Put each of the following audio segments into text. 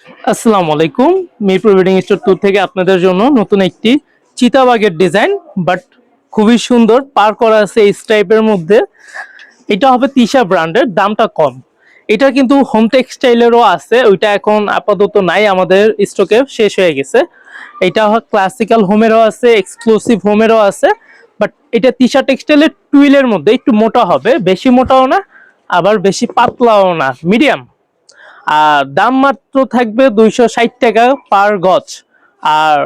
আসসালামু আলাইকুম। Mirpur wedding store 2 থেকে আপনাদের জন্য নতুন একটি চিতাবাগের ডিজাইন, বাট খুবই সুন্দর পার করা আছে এই টাইপের মধ্যে। এটা হবে তিশা ব্র্যান্ডের, দামটা কম। এটা কিন্তু হোম টেক্সটাইলেরও আছে, ওইটা এখন আপাতত নাই, আমাদের স্টকে শেষ হয়ে গেছে। এটা ক্লাসিক্যাল হোমেরও আছে, এক্সক্লুসিভ হোমেরও আছে, বাট এটা তিশা টেক্সটাইলের টুইলের মধ্যে একটু মোটা হবে, বেশি মোটাও না আবার বেশি পাতলাও না, মিডিয়াম। আর দাম মাত্র থাকবে 260 টাকা পার গজ। আর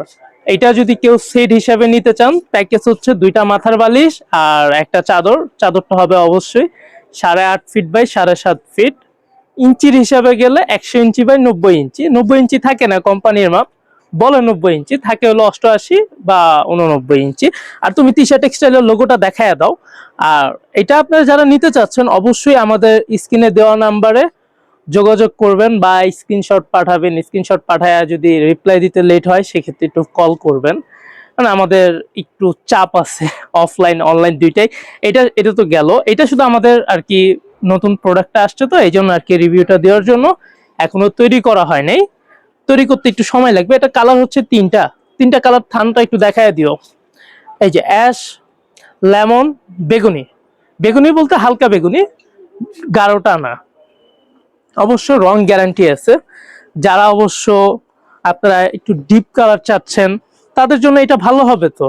এটা যদি কেউ সেট হিসাবে নিতে চান, প্যাকেজ হচ্ছে দুইটা মাথার বালিশ আর একটা চাদর। চাদরটা হবে অবশ্যই 8.5 ফিট বাই 7.5 ফিট। ইঞ্চির হিসাবে গেলে 100 ইঞ্চি বাই 90 ইঞ্চি। 90 ইঞ্চি থাকে না কোম্পানির মাপ, বলে 90 ইঞ্চি, থাকে হলো 88 বা 89 ইঞ্চি। আর তুমি তিশা টেক্সটাইলের লোগোটা দেখায় দাও। আর এটা আপনারা যারা নিতে চাচ্ছেন অবশ্যই আমাদের স্ক্রিনে দেওয়া নাম্বারে যোগাযোগ করবেন বা স্ক্রিনশট পাঠাবেন। স্ক্রিনশট পাঠায় যদি রিপ্লাই দিতে লেট হয় সেক্ষেত্রে একটু কল করবেন, কারণ আমাদের একটু চাপ আছে অফলাইন অনলাইন দুইটাই। এটা তো গেল, এটা শুধু আমাদের আর কি নতুন প্রোডাক্টটা আসছে তো এই জন্য আর কি রিভিউটা দেওয়ার জন্য। এখনো তৈরি করা হয় নাই, তৈরি করতে একটু সময় লাগবে। এটা কালার হচ্ছে তিনটা কালার। থানটা একটু দেখায় দিও। এই যে অ্যাশ, লেমন, বেগুনি। বেগুনি বলতে হালকা বেগুনি, গাঢ়টা না। অবশ্য রং গ্যারান্টি আছে। যারা অবশ্য আপনারা একটু ডিপ কালার চাচ্ছেন তাদের জন্য এটা ভালো হবে। তো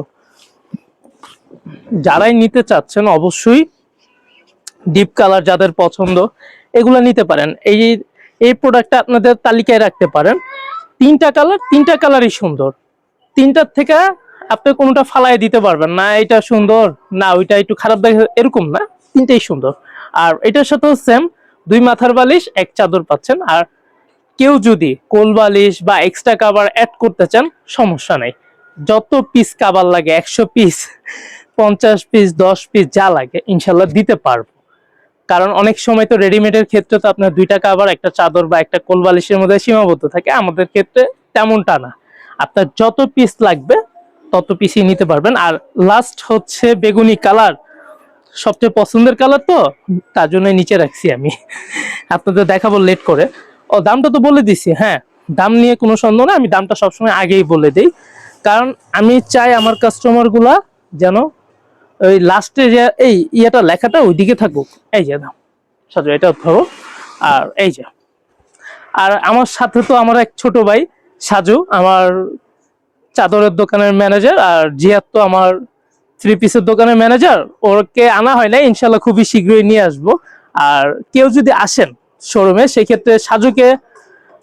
যারাই নিতে চাচ্ছেন অবশ্যই ডিপ কালার যাদের পছন্দ এগুলো নিতে পারেন। এই প্রোডাক্টটা আপনাদের তালিকায় রাখতে পারেন। তিনটা কালারই সুন্দর। তিনটার থেকে আপনি কোনোটা ফালাই দিতে পারবেন না, এটা সুন্দর না ওইটা একটু খারাপ দেখে এরকম না, তিনটাই সুন্দর। আর এটার সাথেও সেম, দুই মাথার বালিশ এক চাদর পাচ্ছেন। আর কেউ যদি কোল বালিশ বা এক্সট্রা কাভার অ্যাড করতে চান সমস্যা নেই, যত পিস কাভার লাগে 100 পিস, 50 পিস, 10 পিস যা লাগে ইনশাল্লাহ দিতে পারবো। কারণ অনেক সময় তো রেডিমেডের ক্ষেত্রে তো আপনার দুইটা কাভার একটা চাদর বা একটা কোল বালিশের মধ্যে সীমাবদ্ধ থাকে, আমাদের ক্ষেত্রে তেমনটা না। আপনার যত পিস লাগবে তত পিসই নিতে পারবেন। আর লাস্ট হচ্ছে বেগুনি কালার, সবচেয়ে পছন্দের কালার, তো তার জন্য নিচে রাখছি আমি, আপনাদের দেখাবো লেট করে। ও দামটা তো বলে দিছি, হ্যাঁ দাম নিয়ে কোনো সন্দেহ না, আমি দামটা সবসময় আগেই বলে দিই। কারণ আমি চাই আমার কাস্টমার গুলা যেন ওই লাস্টে যে এই ইয়েটা লেখাটা ওইদিকে থাকুক। এই যে দাম সাজু, এটা ধরো। আর এই যে, আর আমার সাথে তো আমার এক ছোট ভাই সাজু, আমার চাদরের দোকানের ম্যানেজার, আর জিয়াদ তো আমার থ্রি পিসের দোকানের ম্যানেজার। ওকে আনা হয় না, ইনশাল্লাহ খুবই শীঘ্রই নিয়ে আসবো। আর কেউ যদি আসেন শোরুমে সেক্ষেত্রে সাজুকে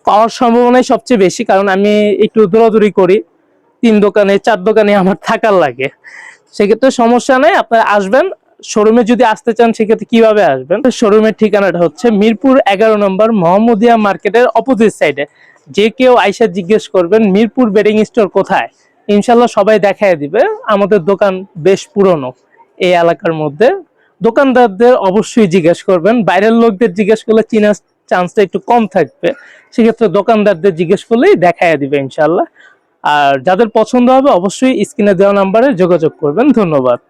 পাওয়ার সম্ভাবনাই সবচেয়ে বেশি, কারণ আমি একটু দৌড়াদৌড়ি করি, 3 দোকানে 4 দোকানে আমার থাকার লাগে। সেক্ষেত্রে সমস্যা নেই, আপনারা আসবেন। শোরুমে যদি আসতে চান সেক্ষেত্রে কিভাবে আসবেন? শোরুমের ঠিকানাটা হচ্ছে মিরপুর 11 নম্বর মোহাম্মদিয়া মার্কেটের অপোজিট সাইডে। যে কেউ আইসা জিজ্ঞেস করবেন মিরপুর বেডিং স্টোর কোথায়, ইনশাল্লাহ সবাই দেখায় দিবে। আমাদের দোকান বেশ পুরনো এই এলাকার মধ্যে। দোকানদারদের অবশ্যই জিজ্ঞেস করবেন, বাইরের লোকদের জিজ্ঞেস করলে চিনার চান্সটা একটু কম থাকবে। সেক্ষেত্রে দোকানদারদের জিজ্ঞেস করলেই দেখায় দিবে ইনশাল্লাহ। আর যাদের পছন্দ হবে অবশ্যই স্ক্রিনে দেওয়া নাম্বারে যোগাযোগ করবেন। ধন্যবাদ।